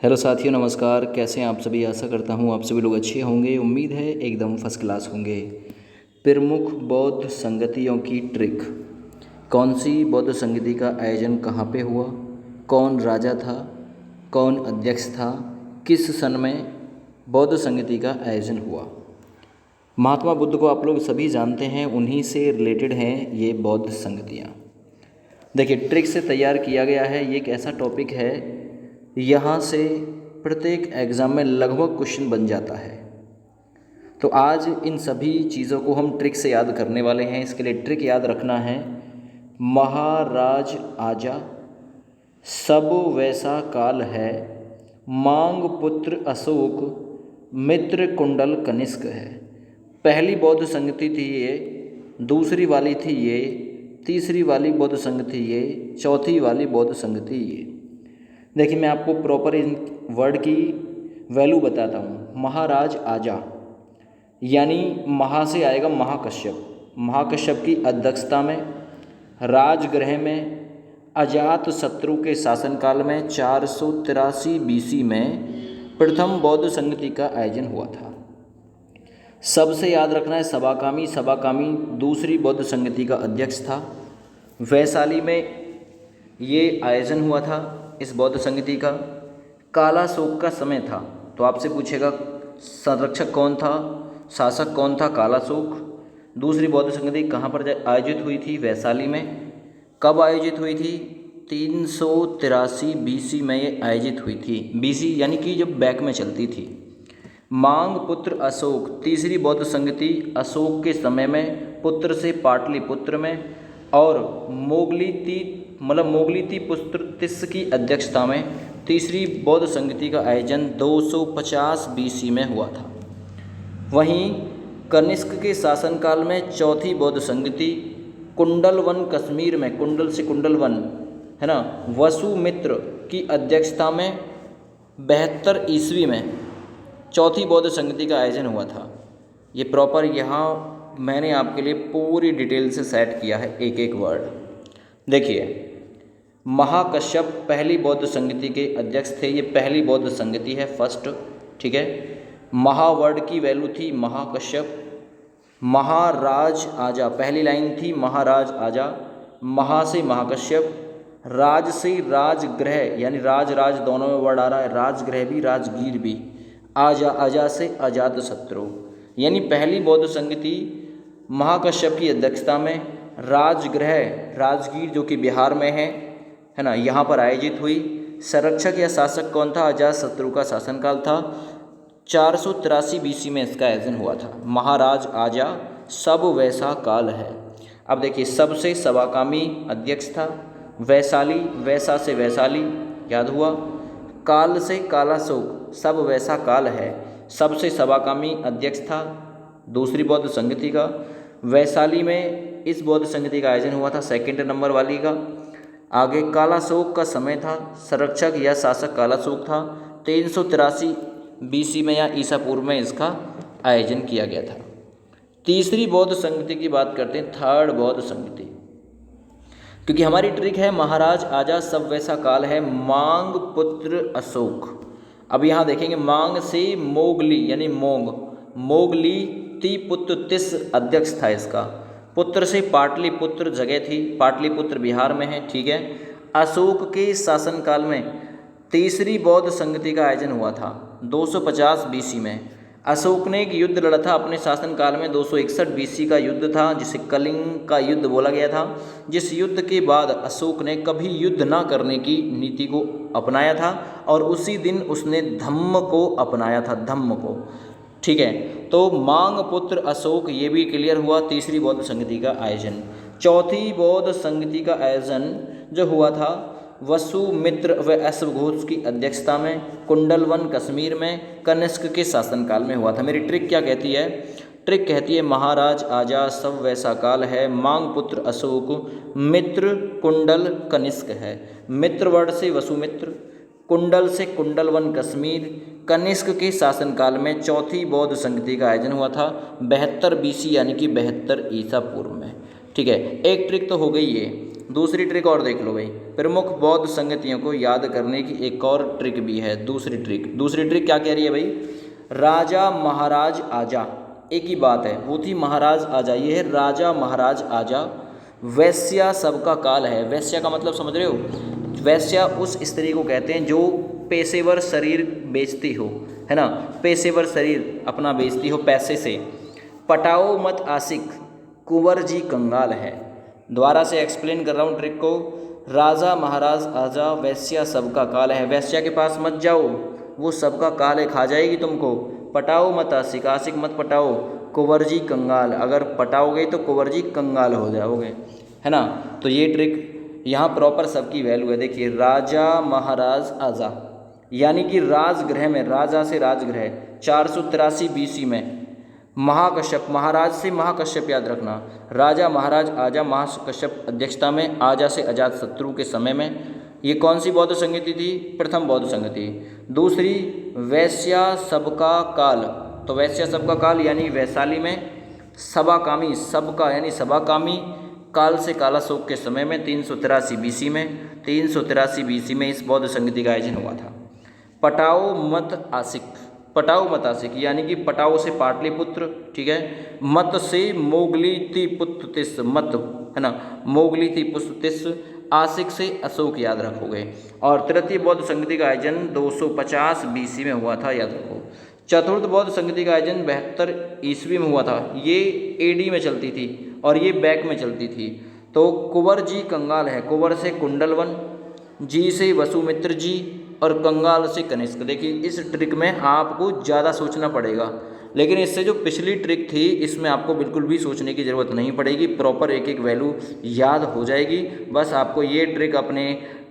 Hello साथियों, नमस्कार। कैसे हैं आप सभी। आशा करता हूँ आप सभी लोग अच्छे होंगे। उम्मीद है एकदम फर्स्ट क्लास होंगे। प्रमुख बौद्ध संगतियों की ट्रिक। कौन सी बौद्ध संगति का आयोजन कहाँ पे हुआ, कौन राजा था, कौन अध्यक्ष था, किस सन में बौद्ध संगति का आयोजन हुआ। महात्मा बुद्ध को आप लोग सभी जानते हैं, उन्हीं से रिलेटेड हैं ये बौद्ध संगतियाँ। देखिए, ट्रिक से तैयार किया गया है। ये एक ऐसा टॉपिक है, यहाँ से प्रत्येक एग्ज़ाम में लगभग क्वेश्चन बन जाता है। तो आज इन सभी चीज़ों को हम ट्रिक से याद करने वाले हैं। इसके लिए ट्रिक याद रखना है। महाराज आजा, सब वैसा काल है, मांग पुत्र अशोक, मित्र कुंडल कनिष्क है। पहली बौद्ध संगति थी ये, दूसरी वाली थी ये, तीसरी वाली बौद्ध संगति ये, चौथी वाली बौद्ध संगति ये। देखिए, मैं आपको प्रॉपर इन वर्ड की वैल्यू बताता हूँ। महाराज आजा यानी महा से आएगा महाकश्यप। महाकश्यप की अध्यक्षता में, राजगृह में, अजात शत्रु के शासनकाल में 483 BC में प्रथम बौद्ध संगति का आयोजन हुआ था। सबसे याद रखना है सबाकामी। सबाकामी दूसरी बौद्ध संगति का अध्यक्ष था। वैशाली में ये आयोजन हुआ था इस बौद्ध संगति का। कालाशोक का समय था। तो आपसे पूछेगा संरक्षक कौन था, शासक कौन था। कालाशोक। दूसरी बौद्ध संगति कहाँ पर आयोजित हुई थी? वैशाली में। कब आयोजित हुई थी? 383 BC में ये आयोजित हुई थी। BC यानी कि जब बैक में चलती थी। मांग पुत्र अशोक तीसरी बौद्ध संगति अशोक के समय में, पुत्र से पाटलिपुत्र में, और मोगलीती पुत्र तिस्स की अध्यक्षता में तीसरी बौद्ध संगति का आयोजन 250 BC में हुआ था। वहीं कनिष्क के शासनकाल में चौथी बौद्ध संगति कुंडलवन कश्मीर में, कुंडल से कुंडलवन है ना, वसुमित्र की अध्यक्षता में 72 ईस्वी में चौथी बौद्ध संगति का आयोजन हुआ था। ये प्रॉपर यहाँ मैंने आपके लिए पूरी डिटेल से सेट किया है, एक एक वर्ड। देखिए, महाकश्यप पहली बौद्ध संगति के अध्यक्ष थे। ये पहली बौद्ध संगति है, फर्स्ट। ठीक है। महावर्ड की वैल्यू थी महाकश्यप। महाराज आजा पहली लाइन थी, महाराज आजा। महा से महाकश्यप, राज से राजगृह यानी राज राज दोनों में वर्ड आ रहा है, राजगृह भी राजगीर भी। आजा आजा से अजात शत्रु यानी पहली बौद्ध संगति महाकश्यप की अध्यक्षता में राजगृह राजगीर जो कि बिहार में है ना, यहाँ पर आयोजित हुई। संरक्षक या शासक कौन था? अजात शत्रु का शासनकाल था। 483 BC में इसका आयोजन हुआ था। महाराज आजा, सब वैसा काल है। अब देखिए, सबसे सबाकामी अध्यक्ष था। वैशाली, वैसा से वैशाली याद हुआ। काल से कालाशोक, सब वैसा काल है। सबसे सबाकामी अध्यक्ष था दूसरी बौद्ध संगति का। वैशाली में इस बौद्ध संगति का आयोजन हुआ था, सेकंड नंबर वाली का। आगे कालाशोक का समय था। संरक्षक या शासक कालाशोक था। 383 BC में या ईसा पूर्व में इसका आयोजन किया गया था। तीसरी बौद्ध संगति की बात करते हैं, थर्ड बौद्ध संगति। क्योंकि हमारी ट्रिक है महाराज आजा, सब वैसा काल है, मांग पुत्र अशोक। अब यहाँ देखेंगे, मांग से मोगली यानी मोगली ती पुत्र तिस्स अध्यक्ष था इसका। पुत्र से पाटलिपुत्र जगह थी, पाटलिपुत्र बिहार में है। ठीक है। अशोक के शासनकाल में तीसरी बौद्ध संगति का आयोजन हुआ था 250 BC में। अशोक ने एक युद्ध लड़ा था अपने शासनकाल में, 261 BC का युद्ध था, जिसे कलिंग का युद्ध बोला गया था। जिस युद्ध के बाद अशोक ने कभी युद्ध ना करने की नीति को अपनाया था, और उसी दिन उसने धम्म को अपनाया था, धम्म को। ठीक है। तो मांग पुत्र अशोक, ये भी क्लियर हुआ, तीसरी बौद्ध संगति का आयोजन। चौथी बौद्ध संगति का आयोजन जो हुआ था वसुमित्र व अश्वघोष की अध्यक्षता में, कुंडलवन कश्मीर में, कनिष्क के शासनकाल में हुआ था। मेरी ट्रिक क्या कहती है? ट्रिक कहती है महाराज आजा, सब वैसा काल है, मांग पुत्र अशोक, मित्र कुंडल कनिष्क है। मित्र वर्ड से वसुमित्र, कुंडल से कुंडलवन कश्मीर, कनिष्क के शासनकाल में चौथी बौद्ध संगति का आयोजन हुआ था 72 BC यानी कि 72 ईसा पूर्व में। ठीक है। एक ट्रिक तो हो गई ये। दूसरी ट्रिक और देख लो भाई, प्रमुख बौद्ध संगतियों को याद करने की एक और ट्रिक भी है। दूसरी ट्रिक क्या कह रही है भाई, राजा महाराज आजा, एक ही बात है, वो थी महाराज आजा, ये है राजा महाराज आजा। वैश्या सबका काल है। वैश्या का मतलब समझ रहे हो, वैश्या उस स्त्री को कहते हैं जो पेशेवर शरीर बेचती हो, है ना, पेशेवर शरीर अपना बेचती हो पैसे से। पटाओ मत आशिक, कुंवर जी कंगाल है। दोबारा से एक्सप्लेन कर रहा हूँ ट्रिक को, राजा महाराज आजा, वैश्या सबका काल है, वैश्या के पास मत जाओ, वो सबका काल है, खा जाएगी तुमको। पटाओ मत आशिक, आशिक मत पटाओ, कुंवर जी कंगाल, अगर पटाओगे तो कुंवर जी कंगाल हो जाओगे, है ना। तो ये ट्रिक यहाँ प्रॉपर सबकी वैल्यू है। देखिए राजा महाराज आजा, यानी कि राजगृह में, राजा से राजगृह, 483 BC में महाकश्यप, महाराज से महाकश्यप याद रखना, राजा महाराज आजा महाकश्यप अध्यक्षता में, आजा से अजात शत्रु के समय में। ये कौन सी बौद्ध संगति थी, प्रथम बौद्ध संगति। दूसरी वैश्या सबका काल, तो वैश्या सबका काल यानी वैशाली में, सभाकामी, सबका यानी सभाकामी, काल से कालाशोक के समय में 383 BC में, 383 BC में इस बौद्ध संगति का आयोजन हुआ था। पटाओ मत आशिक, पटाओ मत आशिक यानी कि पटाओ से पाटलिपुत्र, ठीक है, मत से मोगली थी पुत्र तिस, मत है ना, मोगली थी पुत्र तिस, आशिक से अशोक याद रखोगे। और तृतीय बौद्ध संगति का आयोजन 250 BC में हुआ था, याद रखो। चतुर्थ बौद्ध संगति का आयोजन 72 ईस्वी में हुआ था, ये AD में चलती थी और ये बैक में चलती थी। तो कुंवर जी कंगाल है, कुंवर से कुंडलवन, जी से वसुमित्र जी और कंगाल से कनिष्क। देखिए इस ट्रिक में आपको ज़्यादा सोचना पड़ेगा, लेकिन इससे जो पिछली ट्रिक थी इसमें आपको बिल्कुल भी सोचने की ज़रूरत नहीं पड़ेगी, प्रॉपर एक एक वैल्यू याद हो जाएगी। बस आपको ये ट्रिक अपने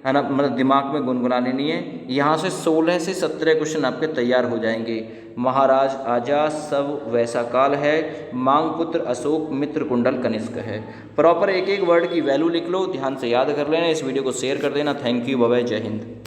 है ना मतलब दिमाग में गुनगुना लेनी है। यहाँ से 16 से 17 क्वेश्चन आपके तैयार हो जाएंगे। महाराज आजा, सब वैसा काल है, मांग पुत्र अशोक, मित्र कुंडल कनिष्क है। प्रॉपर एक एक वर्ड की वैल्यू लिख लो, ध्यान से याद कर लेना, इस वीडियो को शेयर कर देना। थैंक यू, बाय बाय, जय हिंद।